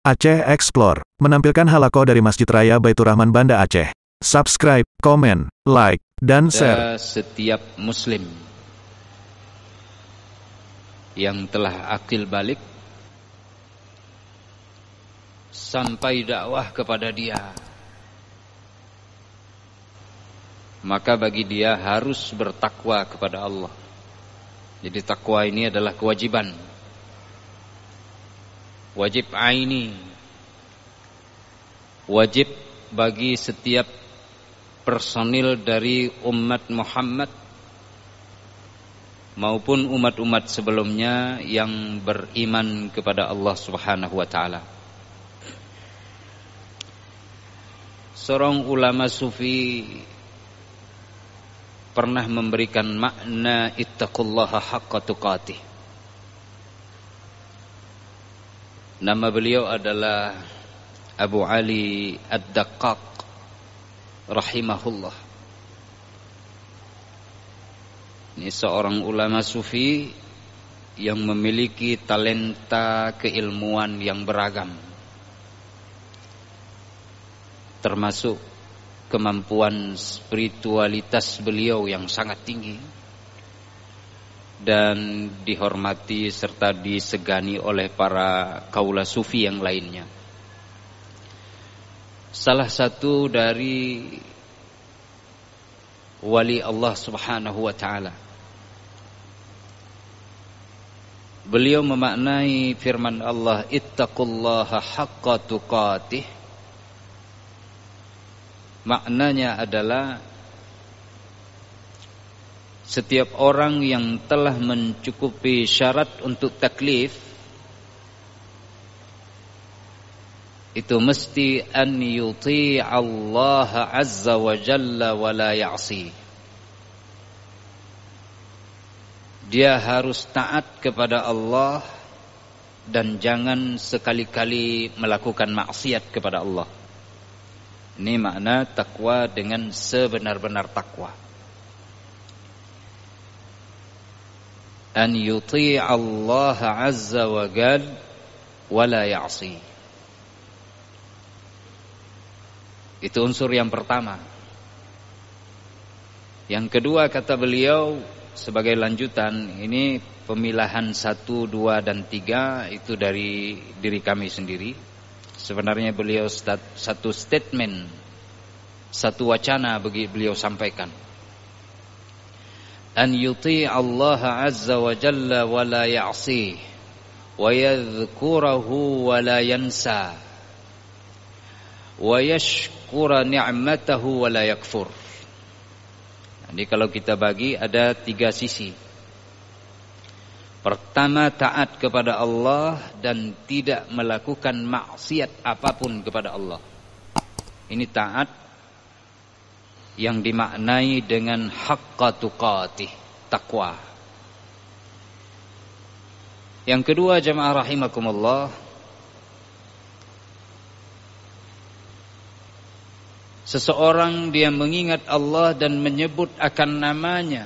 Aceh Explore menampilkan halaqah dari Masjid Raya Baitur Rahman Banda Aceh. Subscribe, komen, like, dan share. Setiap muslim yang telah akil balik sampai dakwah kepada dia, maka bagi dia harus bertakwa kepada Allah. Jadi takwa ini adalah kewajiban, wajib aini, wajib bagi setiap personil dari umat Muhammad maupun umat-umat sebelumnya yang beriman kepada Allah Subhanahu wa taala. Seorang ulama sufi pernah memberikan makna ittaqullaha haqqa tuqatih. Nama beliau adalah Abu Ali Ad-Daqqaq rahimahullah. Ini seorang ulama sufi yang memiliki talenta keilmuan yang beragam, termasuk kemampuan spiritualitas beliau yang sangat tinggi dan dihormati serta disegani oleh para kaula sufi yang lainnya. Salah satu dari wali Allah Subhanahu wa taala, beliau memaknai firman Allah ittaqullaha haqqa tuqatih. Maknanya adalah setiap orang yang telah mencukupi syarat untuk taklif itu mesti an yuti' Allah azza wa jalla wa la ya'si. Dia harus taat kepada Allah dan jangan sekali-kali melakukan maksiat kepada Allah. Ini makna takwa dengan sebenar-benar takwa. An yuti' Allah azza wa jalla wa la ya'si. Itu unsur yang pertama. Yang kedua, kata beliau sebagai lanjutan, ini pemilahan 1, 2, dan 3 itu dari diri kami sendiri. Sebenarnya beliau satu statement, satu wacana bagi beliau sampaikan. An yuti' Allah azza wa jalla wa la ya'si wa yadhkurahu wa la yansa wa yashkura ni'matahu wa la yakfur. Jadi kalau kita bagi ada 3 sisi. Pertama, taat kepada Allah dan tidak melakukan maksiat apapun kepada Allah. Ini taat yang dimaknai dengan haqqa tuqatih, takwa. Yang kedua, jamaah rahimakumullah, seseorang dia mengingat Allah dan menyebut akan namanya,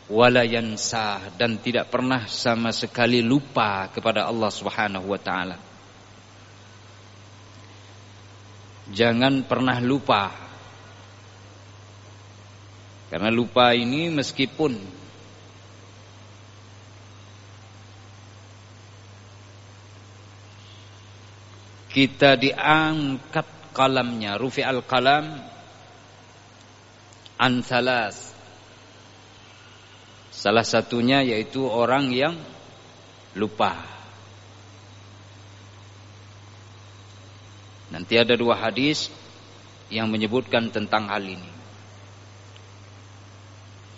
wala yansah, dan tidak pernah sama sekali lupa kepada Allah Subhanahu wa taala. Jangan pernah lupa. Karena lupa ini meskipun kita diangkat qalamnya, rufi'al qalam an thalas. Salah satunya yaitu orang yang lupa. Nanti ada 2 hadis yang menyebutkan tentang hal ini.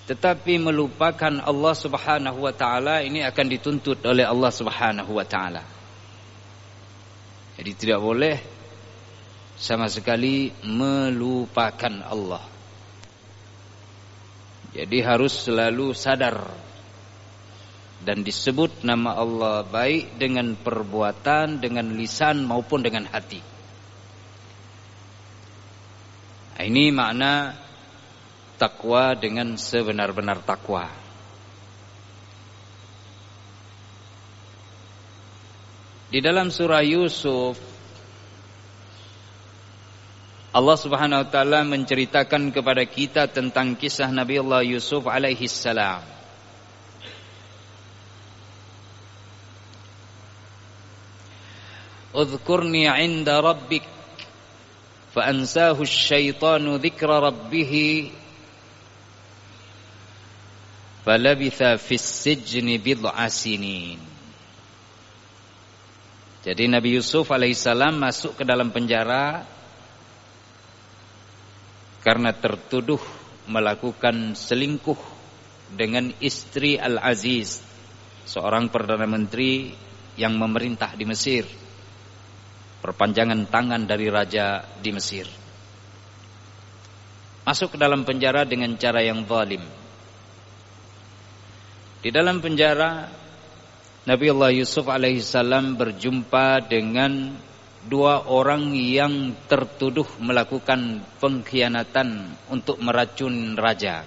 Tetapi melupakan Allah Subhanahu wa taala ini akan dituntut oleh Allah Subhanahu wa taala. Jadi tidak boleh sama sekali melupakan Allah. Jadi harus selalu sadar dan disebut nama Allah baik dengan perbuatan, dengan lisan maupun dengan hati. Nah, ini makna takwa dengan sebenar-benar takwa. Di dalam surah Yusuf, Allah Subhanahu wa taala menceritakan kepada kita tentang kisah Nabi Allah Yusuf alaihi salam. Udhkurni 'inda rabbik fa ansahu asy-syaitanu dzikra rabbih falabitha fis sijni bid'a sinin. Jadi Nabi Yusuf alaihissalam masuk ke dalam penjara karena tertuduh melakukan selingkuh dengan istri Al-Aziz, seorang perdana menteri yang memerintah di Mesir, perpanjangan tangan dari raja di Mesir. Masuk ke dalam penjara dengan cara yang zalim. Di dalam penjara, Nabi Allah Yusuf alaihissalam berjumpa dengan dua orang yang tertuduh melakukan pengkhianatan untuk meracun raja.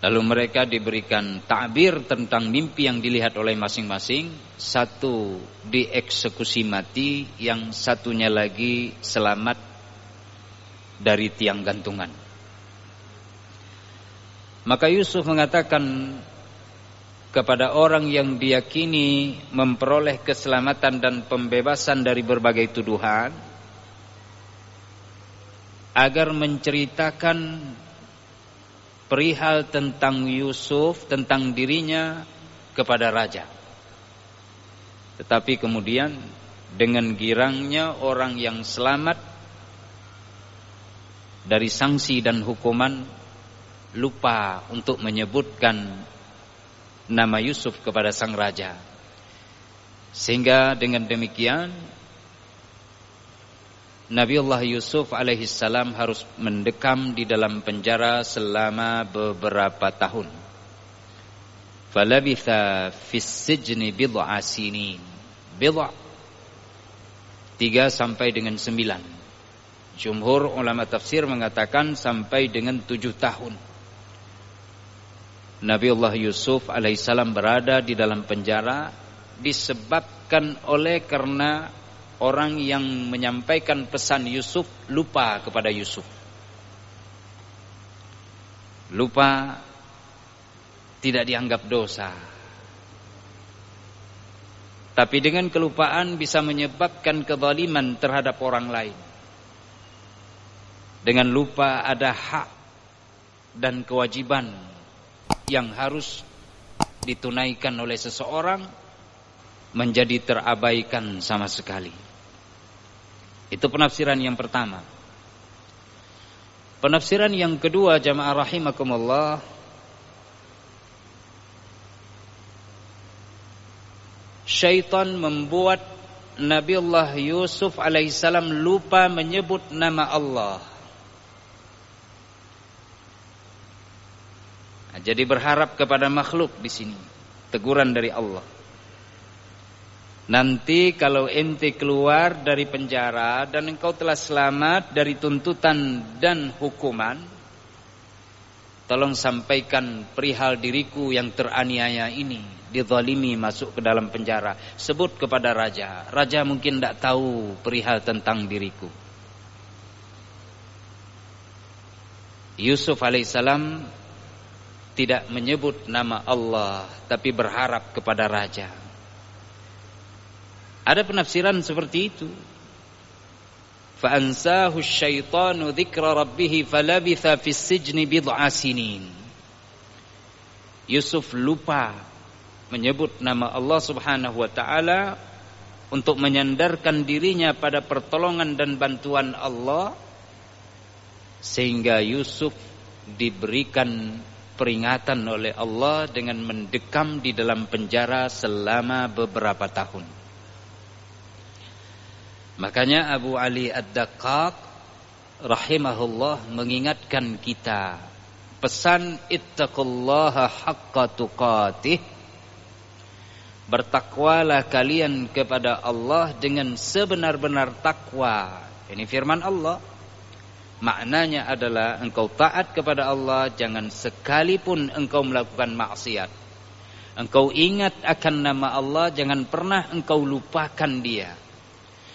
Lalu mereka diberikan takbir tentang mimpi yang dilihat oleh masing-masing. Satu dieksekusi mati, yang satunya lagi selamat dari tiang gantungan. Maka Yusuf mengatakan kepada orang yang diyakini memperoleh keselamatan dan pembebasan dari berbagai tuduhan, agar menceritakan perihal tentang Yusuf, tentang dirinya kepada raja. Tetapi kemudian dengan girangnya orang yang selamat dari sanksi dan hukuman lupa untuk menyebutkan nama Yusuf kepada sang raja. Sehingga dengan demikian Nabi Allah Yusuf alaihissalam harus mendekam di dalam penjara selama beberapa tahun. Falabitha fis sijni bid'a sinin. Bid'a 3 sampai dengan 9. Jumhur ulama tafsir mengatakan sampai dengan 7 tahun. Nabi Allah Yusuf alaihissalam berada di dalam penjara disebabkan oleh karena orang yang menyampaikan pesan Yusuf lupa kepada Yusuf. Lupa tidak dianggap dosa. Tapi dengan kelupaan bisa menyebabkan kezaliman terhadap orang lain. Dengan lupa ada hak dan kewajiban yang harus ditunaikan oleh seseorang menjadi terabaikan sama sekali. Itu penafsiran yang pertama. Penafsiran yang kedua, jamaah rahimakumullah, syaitan membuat Nabi Allah Yusuf alaihissalam lupa menyebut nama Allah. Jadi berharap kepada makhluk di sini, teguran dari Allah. Nanti kalau ente keluar dari penjara dan engkau telah selamat dari tuntutan dan hukuman, tolong sampaikan perihal diriku yang teraniaya ini, dizalimi masuk ke dalam penjara. Sebut kepada raja. Raja mungkin tidak tahu perihal tentang diriku. Yusuf alaihissalam tidak menyebut nama Allah, tapi berharap kepada raja. Ada penafsiran seperti itu. Fa ansahu asy-syaitanu dzikra rabbih falabitha fis sijni bid'a sinin. Yusuf lupa menyebut nama Allah Subhanahu wa taala untuk menyandarkan dirinya pada pertolongan dan bantuan Allah, sehingga Yusuf diberikan peringatan oleh Allah dengan mendekam di dalam penjara selama beberapa tahun. Makanya Abu Ali Ad-Daqqaq rahimahullah mengingatkan kita pesan ittaqullaha haqqa tuqatih, bertakwalah kalian kepada Allah dengan sebenar-benar takwa. Ini firman Allah. Maknanya adalah engkau taat kepada Allah, jangan sekalipun engkau melakukan maksiat. Engkau ingat akan nama Allah, jangan pernah engkau lupakan Dia.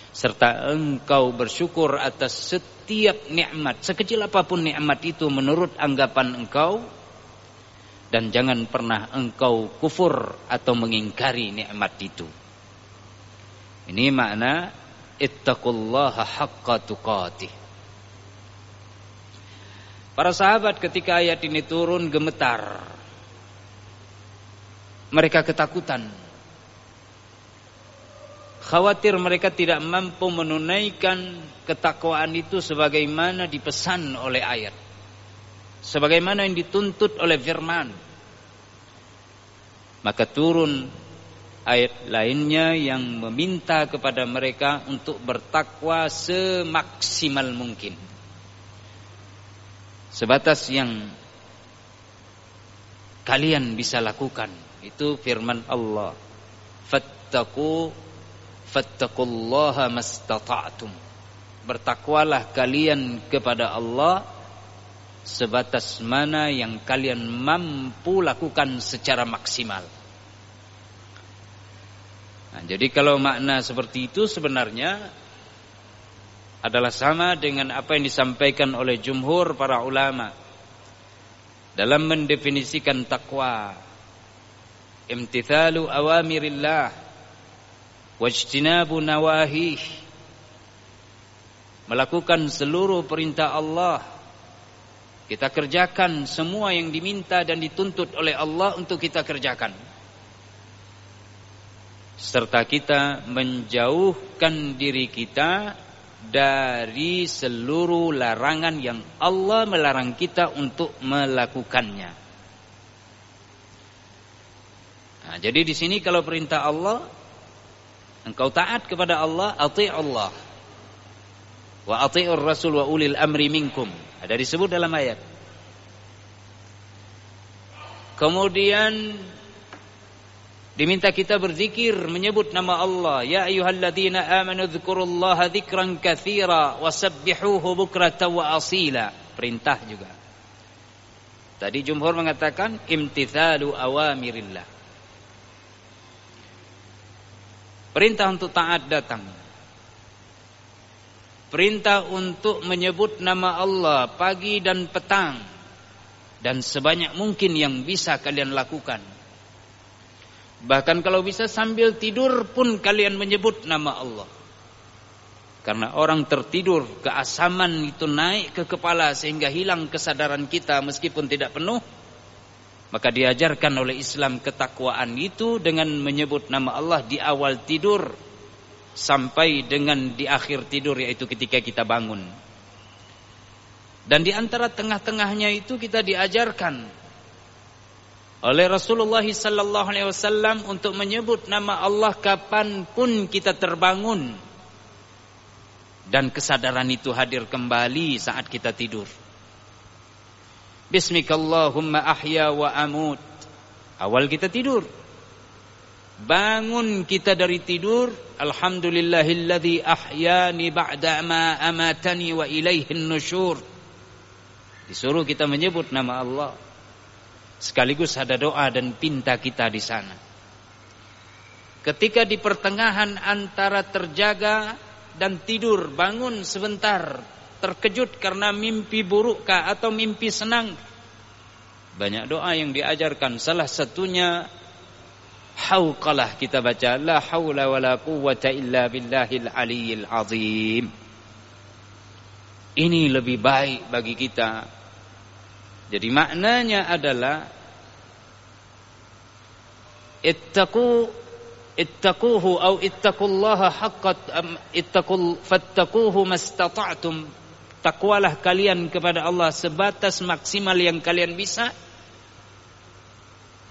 Serta engkau bersyukur atas setiap nikmat, sekecil apapun nikmat itu menurut anggapan engkau. Dan jangan pernah engkau kufur atau mengingkari nikmat itu. Ini makna ittaqullaha haqqa tuqatih. Para sahabat ketika ayat ini turun gemetar. Mereka ketakutan. Khawatir mereka tidak mampu menunaikan ketakwaan itu sebagaimana dipesan oleh ayat. Sebagaimana yang dituntut oleh firman. Maka turun ayat lainnya yang meminta kepada mereka untuk bertakwa semaksimal mungkin. Sebatas yang kalian bisa lakukan. Itu firman Allah. Fattaqullaha mastata'tum. Bertakwalah kalian kepada Allah sebatas mana yang kalian mampu lakukan secara maksimal. Nah, jadi kalau makna seperti itu sebenarnya adalah sama dengan apa yang disampaikan oleh jumhur para ulama dalam mendefinisikan takwa. Imtithalu awamirillah wajtinabu nawahih. Melakukan seluruh perintah Allah. Kita kerjakan semua yang diminta dan dituntut oleh Allah untuk kita kerjakan. Serta kita menjauhkan diri kita dari seluruh larangan yang Allah melarang kita untuk melakukannya. Nah, jadi di sini kalau perintah Allah, engkau taat kepada Allah, ati'ullah. Wa ati'ur rasul wa ulil amri minkum. Ada disebut dalam ayat. Kemudian diminta kita berzikir, menyebut nama Allah. Ya ayyuhalladzina amanu dzkurullaha dzikran katsira wasabbihuhu bukratan wa asila. Perintah juga. Tadi jumhur mengatakan imtithalu awamirillah. Perintah untuk taat datang. Perintah untuk menyebut nama Allah pagi dan petang. Dan sebanyak mungkin yang bisa kalian lakukan. Bahkan kalau bisa sambil tidur pun kalian menyebut nama Allah. Karena orang tertidur, keasaman itu naik ke kepala sehingga hilang kesadaran kita meskipun tidak penuh. Maka diajarkan oleh Islam ketakwaan itu dengan menyebut nama Allah di awal tidur. Sampai dengan di akhir tidur, yaitu ketika kita bangun. Dan di antara tengah-tengahnya itu kita diajarkan oleh Rasulullah SAW untuk menyebut nama Allah kapanpun kita terbangun. Dan kesadaran itu hadir kembali saat kita tidur. Bismikallahumma ahya wa amut. Awal kita tidur. Bangun kita dari tidur, alhamdulillahilladzi ahyani ba'da ma amatani wa ilaihin nusyur. Disuruh kita menyebut nama Allah. Sekaligus ada doa dan pinta kita di sana. Ketika di pertengahan antara terjaga dan tidur, bangun sebentar, terkejut karena mimpi burukkah atau mimpi senang. Banyak doa yang diajarkan, salah satunya hauqalah kita baca, la haula wala quwwata illa billahil aliyyil azim. Ini lebih baik bagi kita. Jadi maknanya adalah ittaquhu au ittaqullaha haqqat fattaquhu mastata'tum. Takwalah kalian kepada Allah sebatas maksimal yang kalian bisa.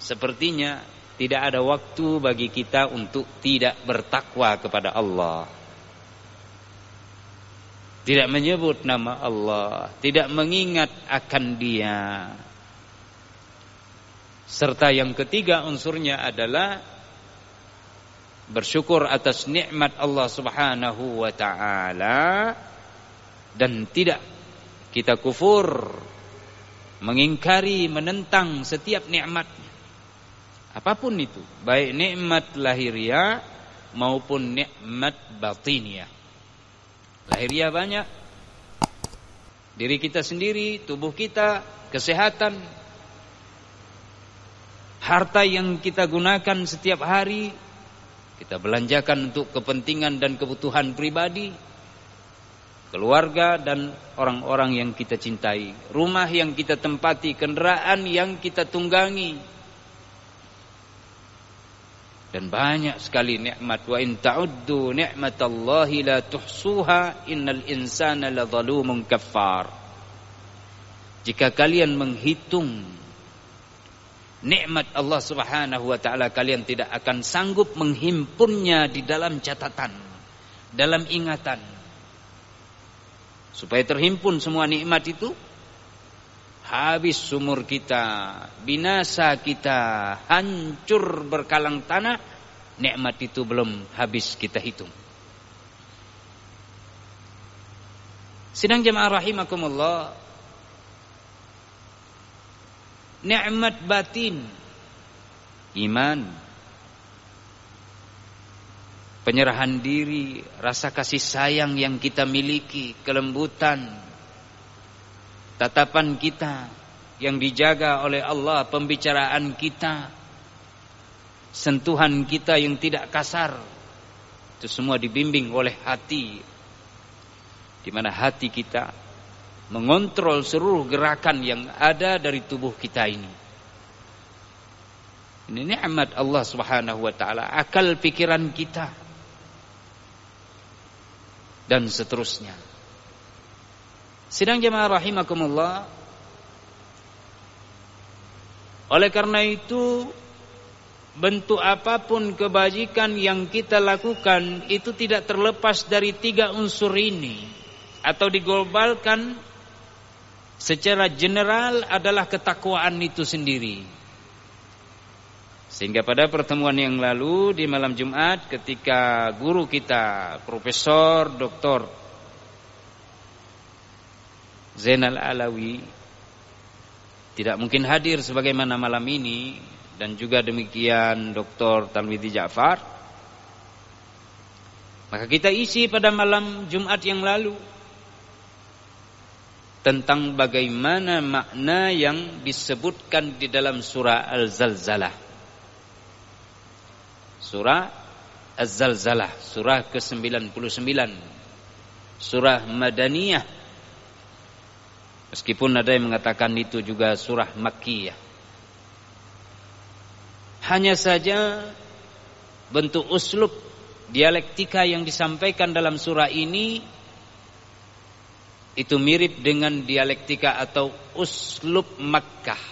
Sepertinya tidak ada waktu bagi kita untuk tidak bertakwa kepada Allah. Tidak menyebut nama Allah, tidak mengingat akan Dia. Serta yang ketiga unsurnya adalah bersyukur atas nikmat Allah Subhanahu wa taala dan tidak kita kufur, mengingkari, menentang setiap nikmat. Apapun itu, baik nikmat lahiriah maupun nikmat batiniah. Lahiriah banyak, diri kita sendiri, tubuh kita, kesehatan, harta yang kita gunakan setiap hari, kita belanjakan untuk kepentingan dan kebutuhan pribadi, keluarga dan orang-orang yang kita cintai, rumah yang kita tempati, kendaraan yang kita tunggangi. Dan banyak sekali nikmat. Wa in ta'uddu ni'matallahi la tuhsuha innal insana ladzalumun kaffar. Jika kalian menghitung nikmat Allah Subhanahu wa taala, kalian tidak akan sanggup menghimpunnya di dalam catatan, dalam ingatan. Supaya terhimpun semua nikmat itu, habis umur kita, binasa kita, hancur berkalang tanah, nikmat itu belum habis kita hitung. Sidang jemaah rahimakumullah, nikmat batin, iman, penyerahan diri, rasa kasih sayang yang kita miliki, kelembutan, tatapan kita yang dijaga oleh Allah, pembicaraan kita, sentuhan kita yang tidak kasar, itu semua dibimbing oleh hati, di mana hati kita mengontrol seluruh gerakan yang ada dari tubuh kita ini. Ini nikmat Allah Subhanahu wa taala, akal pikiran kita dan seterusnya. Sidang jemaah rahimakumullah, oleh karena itu bentuk apapun kebajikan yang kita lakukan itu tidak terlepas dari tiga unsur ini, atau diglobalkan secara general adalah ketakwaan itu sendiri. Sehingga pada pertemuan yang lalu di malam Jumat, ketika guru kita Profesor Dr. Zainal Alawi tidak mungkin hadir sebagaimana malam ini, dan juga demikian Dr. Tanwidi Ja'far, maka kita isi pada malam Jumat yang lalu tentang bagaimana makna yang disebutkan di dalam surah Al-Zalzalah. Surah Az-Zalzalah, surah ke-99, surah Madaniyah. Meskipun ada yang mengatakan itu juga surah Makkiyah. Hanya saja bentuk uslub dialektika yang disampaikan dalam surah ini itu mirip dengan dialektika atau uslub Makkah.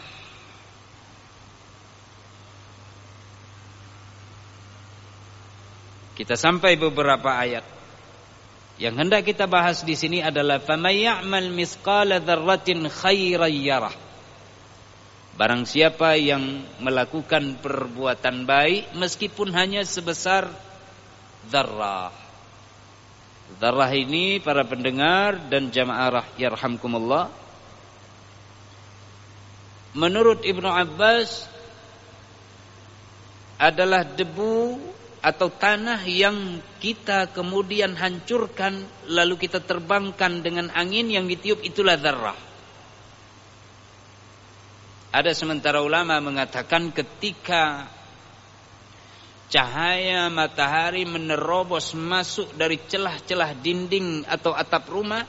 Kita sampai beberapa ayat. Yang hendak kita bahas di sini adalah faman ya'mal misqala dzarratin khairan yarah. Barang siapa yang melakukan perbuatan baik meskipun hanya sebesar dzarrah. Dzarrah ini para pendengar dan jamaah yarhamkumullah, menurut Ibnu Abbas adalah debu atau tanah yang kita kemudian hancurkan lalu kita terbangkan dengan angin yang ditiup, itulah dzarrah. Ada sementara ulama mengatakan ketika cahaya matahari menerobos masuk dari celah-celah dinding atau atap rumah,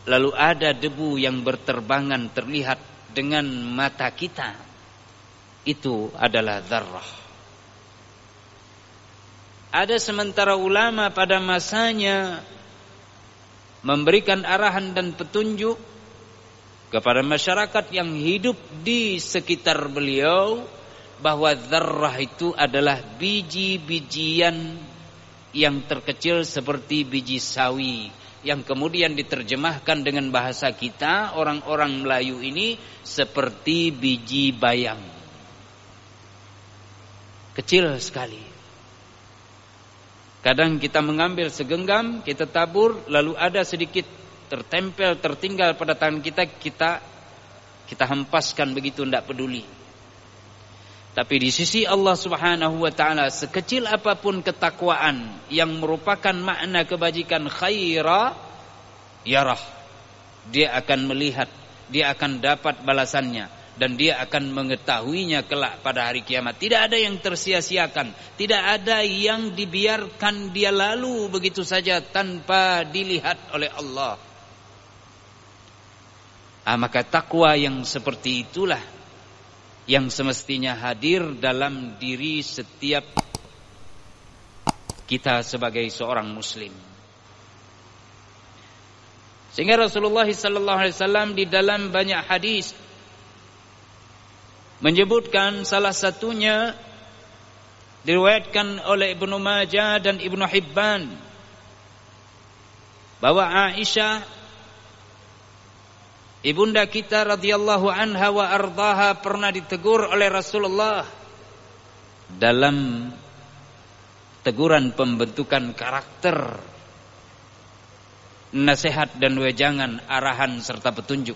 lalu ada debu yang berterbangan terlihat dengan mata kita, itu adalah dzarrah. Ada sementara ulama pada masanya memberikan arahan dan petunjuk kepada masyarakat yang hidup di sekitar beliau bahwa dzarrah itu adalah biji-bijian yang terkecil seperti biji sawi, yang kemudian diterjemahkan dengan bahasa kita orang-orang Melayu ini seperti biji bayam. Kecil sekali. Kadang kita mengambil segenggam, kita tabur, lalu ada sedikit tertempel, tertinggal pada tangan kita, kita hempaskan begitu, tidak peduli. Tapi di sisi Allah Subhanahu wa taala, sekecil apapun ketakwaan yang merupakan makna kebajikan khaira yarah, dia akan melihat, dia akan dapat balasannya, dan dia akan mengetahuinya kelak pada hari kiamat. Tidak ada yang tersia-siakan, tidak ada yang dibiarkan dia lalu begitu saja tanpa dilihat oleh Allah. Maka takwa yang seperti itulah yang semestinya hadir dalam diri setiap kita sebagai seorang muslim. Sehingga Rasulullah SAW di dalam banyak hadis menyebutkan, salah satunya diriwayatkan oleh Ibnu Majah dan Ibnu Hibban, bahwa Aisyah ibunda kita radhiyallahu anha wa ardaha pernah ditegur oleh Rasulullah dalam teguran pembentukan karakter, nasihat dan wejangan, arahan serta petunjuk.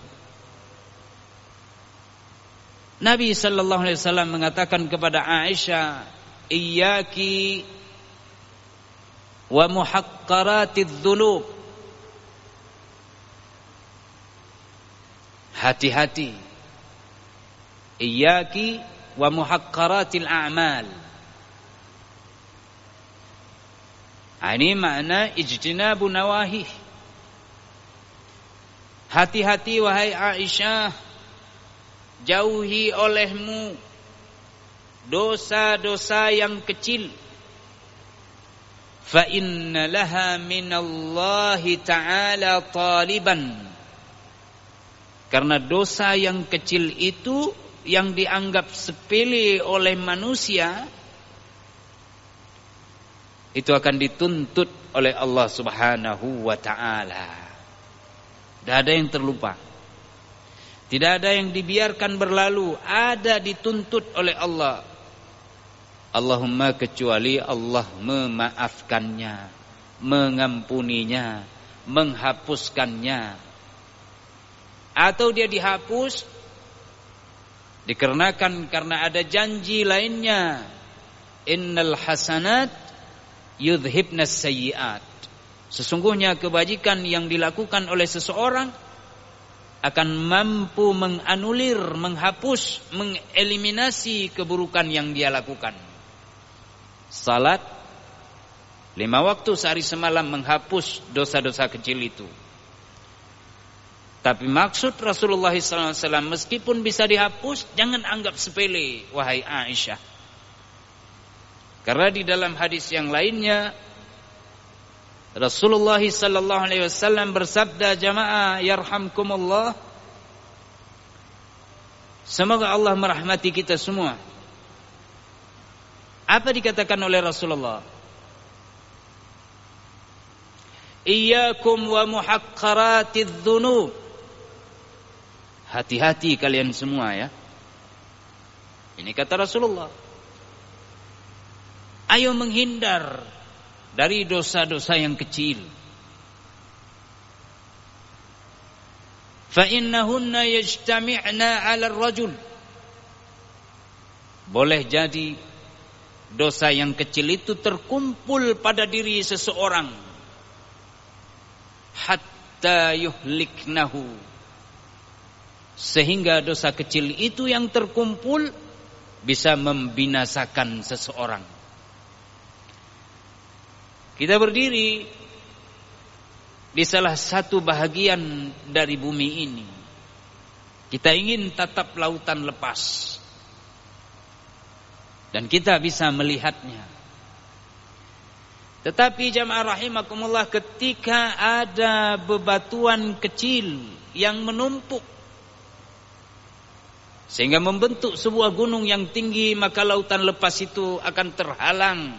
Nabi sallallahu alaihi wasallam mengatakan kepada Aisyah, "Iyyaki wa muhaqqaratidz dzunub." Hati-hati. Iyyaki wa muhaqqaratil a'mal. Ini makna ijtinabu nawahih. Hati-hati wahai Aisyah, jauhi olehmu dosa-dosa yang kecil. Fa inna laha minallahi ta'ala taliban. Karena dosa yang kecil itu yang dianggap sepele oleh manusia, itu akan dituntut oleh Allah Subhanahu wa ta'ala. Tidak ada yang terlupa, tidak ada yang dibiarkan berlalu, ada dituntut oleh Allah. Allahumma kecuali Allah memaafkannya, mengampuninya, menghapuskannya, atau dia dihapus dikarenakan karena ada janji lainnya, innal hasanat yudhibnas sayyiat. Sesungguhnya kebajikan yang dilakukan oleh seseorang akan mampu menganulir, menghapus, mengeliminasi keburukan yang dia lakukan. Salat 5 waktu sehari semalam menghapus dosa-dosa kecil itu. Tapi maksud Rasulullah SAW, meskipun bisa dihapus, jangan anggap sepele, wahai Aisyah. Karena di dalam hadis yang lainnya, Rasulullah SAW bersabda, jamaah yarhamkumullah, semoga Allah merahmati kita semua. Apa dikatakan oleh Rasulullah? Iyyakum wa muhaqqaratidz dzunub. Hati-hati kalian semua ya. Ini kata Rasulullah. Ayo menghindar dari dosa-dosa yang kecil. Fa innahunna yajtami'na 'ala ar-rajul. Boleh jadi dosa yang kecil itu terkumpul pada diri seseorang hatta yuhliknahu, sehingga dosa kecil itu yang terkumpul bisa membinasakan seseorang. Kita berdiri di salah satu bahagian dari bumi ini. Kita ingin tatap lautan lepas, dan kita bisa melihatnya. Tetapi jamaah rahimakumullah, ketika ada bebatuan kecil yang menumpuk sehingga membentuk sebuah gunung yang tinggi, maka lautan lepas itu akan terhalang,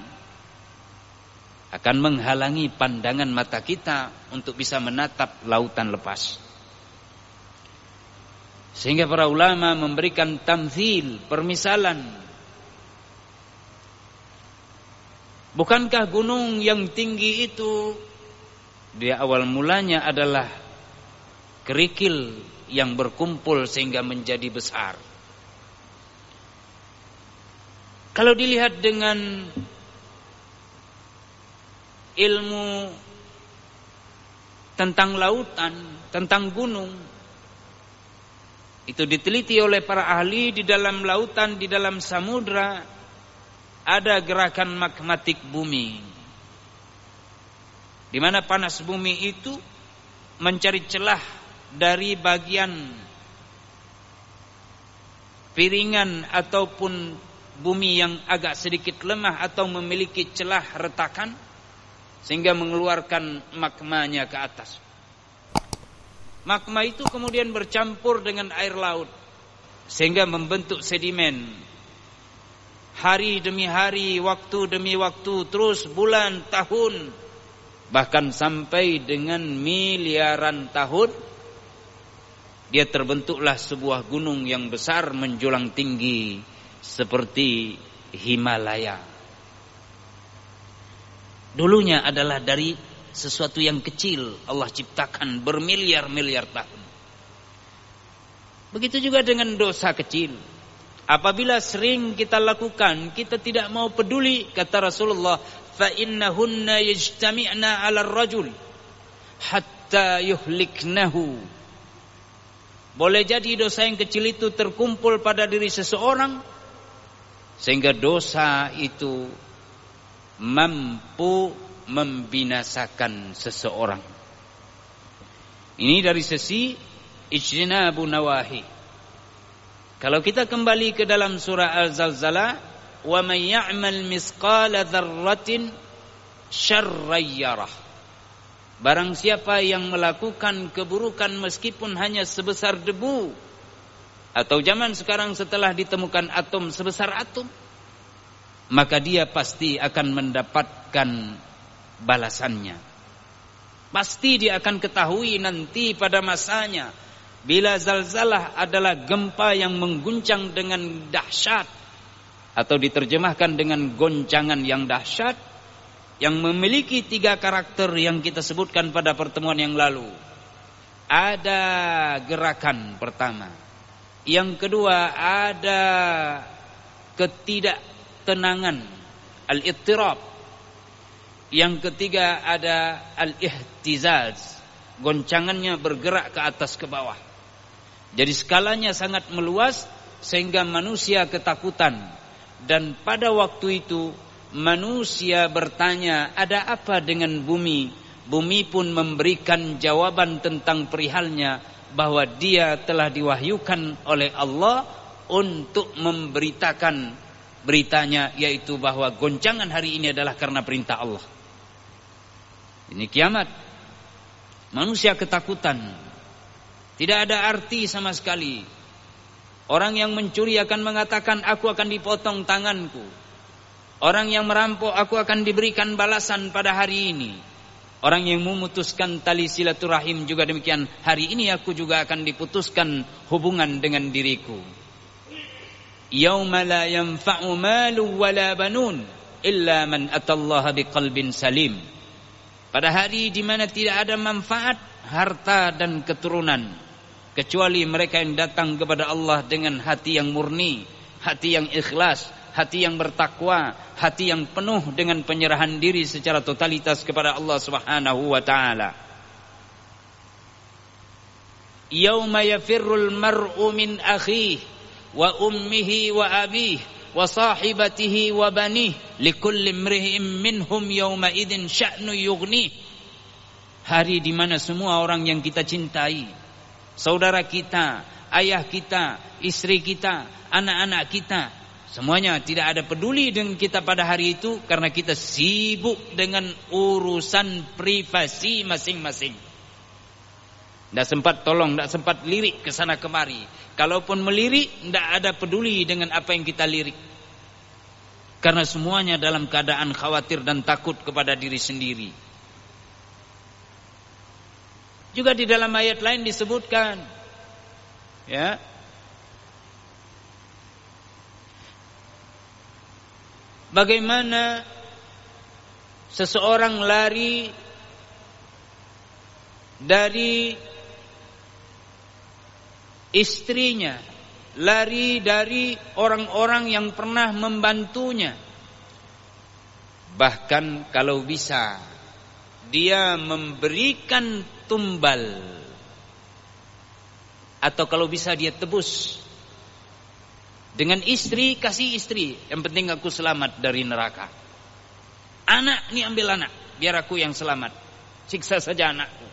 akan menghalangi pandangan mata kita untuk bisa menatap lautan lepas. Sehingga para ulama memberikan tamthil, permisalan. Bukankah gunung yang tinggi itu di awal mulanya adalah kerikil yang berkumpul sehingga menjadi besar. Kalau dilihat dengan ilmu tentang lautan, tentang gunung, itu diteliti oleh para ahli. Di dalam lautan, di dalam samudra ada gerakan magmatik bumi, di mana panas bumi itu mencari celah dari bagian piringan ataupun bumi yang agak sedikit lemah atau memiliki celah retakan, sehingga mengeluarkan magmanya ke atas. Magma itu kemudian bercampur dengan air laut sehingga membentuk sedimen. Hari demi hari, waktu demi waktu, terus bulan, tahun, bahkan sampai dengan miliaran tahun, dia terbentuklah sebuah gunung yang besar menjulang tinggi seperti Himalaya. Dulunya adalah dari sesuatu yang kecil Allah ciptakan bermiliar-miliar tahun. Begitu juga dengan dosa kecil. Apabila sering kita lakukan, kita tidak mau peduli, kata Rasulullah, fa innahunna yajtami'na 'ala ar-rajul hatta yuhliknahu. Boleh jadi dosa yang kecil itu terkumpul pada diri seseorang sehingga dosa itu mampu membinasakan seseorang. Ini dari sisi ijtinabun nawahi. Kalau kita kembali ke dalam surah Al-Zalzalah, wa may ya'mal misqala dzarratin syarran yarah. Barang siapa yang melakukan keburukan meskipun hanya sebesar debu, atau zaman sekarang setelah ditemukan atom sebesar atom, maka dia pasti akan mendapatkan balasannya. Pasti dia akan ketahui nanti pada masanya, bila zalzalah adalah gempa yang mengguncang dengan dahsyat, atau diterjemahkan dengan goncangan yang dahsyat, yang memiliki 3 karakter yang kita sebutkan pada pertemuan yang lalu. Ada gerakan pertama. Yang kedua, ada ketidaktenangan, al-ittirab. Yang ketiga, ada al-ihtizaz, goncangannya bergerak ke atas ke bawah. Jadi skalanya sangat meluas sehingga manusia ketakutan. Dan pada waktu itu manusia bertanya, ada apa dengan bumi? Bumi pun memberikan jawaban tentang perihalnya, bahwa dia telah diwahyukan oleh Allah untuk memberitakan beritanya, yaitu bahwa goncangan hari ini adalah karena perintah Allah. Ini kiamat. Manusia ketakutan. Tidak ada arti sama sekali. Orang yang mencuri akan mengatakan, aku akan dipotong tanganku. Orang yang merampok, aku akan diberikan balasan pada hari ini. Orang yang memutuskan tali silaturahim juga demikian. Hari ini aku juga akan diputuskan hubungan dengan diriku. Yauma la yanfa'u malu wala banun illa man atallaha biqalbin salim. Pada hari di mana tidak ada manfaat harta dan keturunan, kecuali mereka yang datang kepada Allah dengan hati yang murni, hati yang ikhlas, hati yang bertakwa, hati yang penuh dengan penyerahan diri secara totalitas kepada Allah Subhanahu wa taala. Yauma yafirrul mar'u min akhihi wa ummihi wa abihi wa sahibatihi wa banihi likulli imri'in minhum yawma idzin sya'nu yughni. Hari di mana semua orang yang kita cintai, saudara kita, ayah kita, istri kita, anak-anak kita, semuanya tidak ada peduli dengan kita pada hari itu, karena kita sibuk dengan urusan privasi masing-masing. Tidak sempat tolong, tidak sempat lirik ke sana kemari. Kalaupun melirik, tidak ada peduli dengan apa yang kita lirik. Karena semuanya dalam keadaan khawatir dan takut kepada diri sendiri. Juga di dalam ayat lain disebutkan, ya, bagaimana seseorang lari dari istrinya lari dari orang-orang yang pernah membantunya. Bahkan kalau bisa dia memberikan tumbal, atau kalau bisa dia tebus dengan istri, kasih istri, yang penting aku selamat dari neraka. Anak, ini ambil anak, biar aku yang selamat, siksa saja anakku.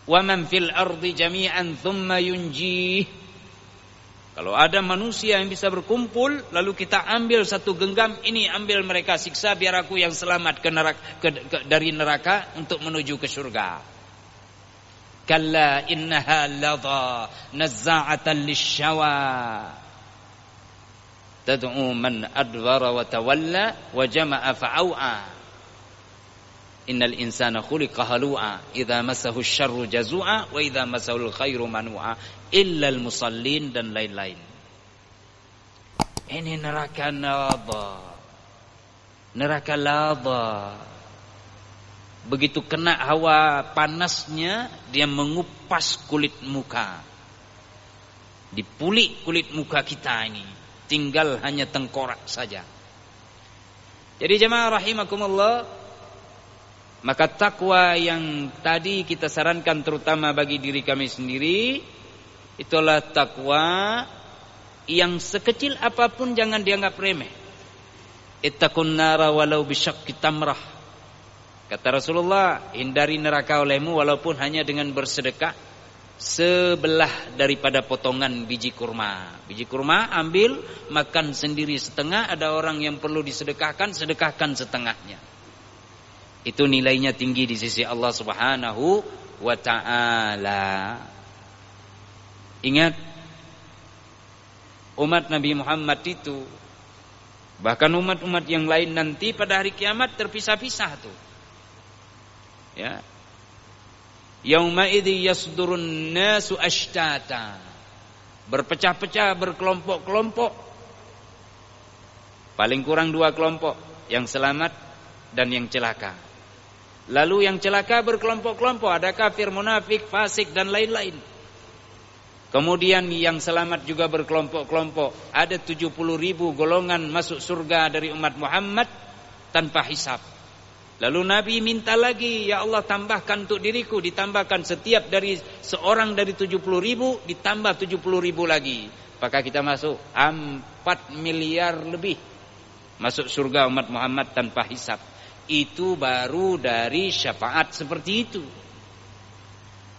Wa man fil ardi jami'an thumma yunjih. Kalau ada manusia yang bisa berkumpul, lalu kita ambil satu genggam, ini ambil mereka siksa, biar aku yang selamat dari neraka untuk menuju ke surga. Kalla innaha ladha nazza'atan lishawa tad'u man adbara wa tawalla wa jama'a fa'au'a. Innal insana khuliqa halu'a idza massahu syarru jazu'a wa idza massahu khairu manu'a illa al-musallin, dan lain-lain. Ini neraka ladha. Neraka ladha. Begitu kena hawa panasnya, dia mengupas kulit muka. Dipulik kulit muka kita ini, tinggal hanya tengkorak saja. Jadi jemaah rahimakumullah, maka takwa yang tadi kita sarankan terutama bagi diri kami sendiri, itulah takwa yang sekecil apapun jangan dianggap remeh. Ittaqun nara walau bisyaqqi tamrah. Kata Rasulullah, hindari neraka olehmu walaupun hanya dengan bersedekah sebelah daripada potongan biji kurma. Biji kurma ambil, makan sendiri setengah, ada orang yang perlu disedekahkan, sedekahkan setengahnya. Itu nilainya tinggi di sisi Allah Subhanahu wa ta'ala. Ingat, umat Nabi Muhammad itu, bahkan umat-umat yang lain nanti pada hari kiamat terpisah-pisah tuh. Ya. Yauma idzi yasdurun nasu ashtata. Berpecah-pecah, berkelompok-kelompok. Paling kurang 2 kelompok, yang selamat dan yang celaka. Lalu yang celaka berkelompok-kelompok, ada kafir, munafik, fasik dan lain-lain. Kemudian yang selamat juga berkelompok-kelompok. Ada 70.000 golongan masuk surga dari umat Muhammad tanpa hisab. Lalu Nabi minta lagi, ya Allah tambahkan untuk diriku, ditambahkan setiap dari seorang dari 70.000 ditambah 70.000 lagi. Maka kita masuk 4 miliar lebih masuk surga umat Muhammad tanpa hisab. Itu baru dari syafaat seperti itu.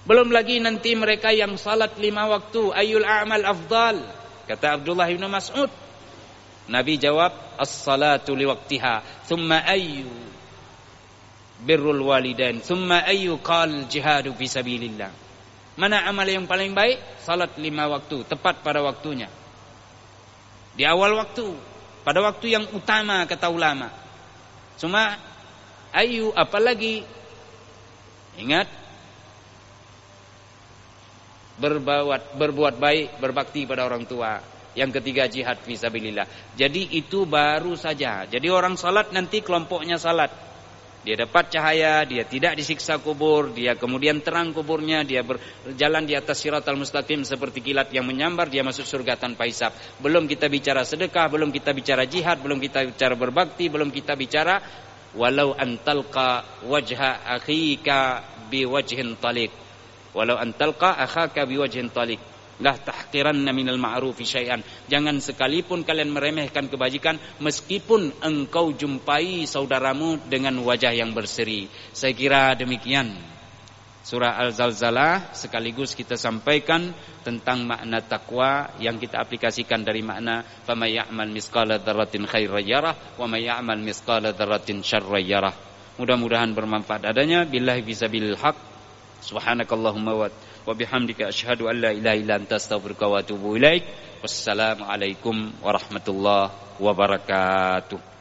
Belum lagi nanti mereka yang salat 5 waktu, ayyul a'mal afdal, kata Abdullah bin Mas'ud. Nabi jawab, as-salatu liwaqtiha, thumma ayyu birrul walidain, thumma ayyu qal jihadu fi sabilillah. Mana amal yang paling baik? Salat 5 waktu, tepat pada waktunya, di awal waktu, pada waktu yang utama kata ulama. Cuma ayu apalagi? Ingat, berbuat baik, berbakti pada orang tua. Yang ketiga jihad fi sabilillah. Jadi itu baru saja. Jadi orang salat nanti kelompoknya salat, dia dapat cahaya, dia tidak disiksa kubur, dia kemudian terang kuburnya, dia berjalan di atas siratal mustaqim seperti kilat yang menyambar, dia masuk surga tanpa hisab. Belum kita bicara sedekah, belum kita bicara jihad, belum kita bicara berbakti, belum kita bicara walau antalqa wajha akhika biwajhin taliq. Walau antalqa akhaka biwajhin taliq. La tahqiranna minal ma'rufi syai'an. Jangan sekalipun kalian meremehkan kebajikan meskipun engkau jumpai saudaramu dengan wajah yang berseri. Saya kira demikian surah Al-Zalzalah sekaligus kita sampaikan tentang makna takwa yang kita aplikasikan dari makna faman ya'mal misqala dzarratin khairan yarah wa may ya'mal misqala dzarratin syarran yarah. Mudah-mudahan bermanfaat adanya. Billahi fisabilil haq. Subhanakallahumma wa bihamdika asyhadu an la ilaha illa anta astaghfiruka wa atubu ilaik. Wassalamualaikum warahmatullahi wabarakatuh.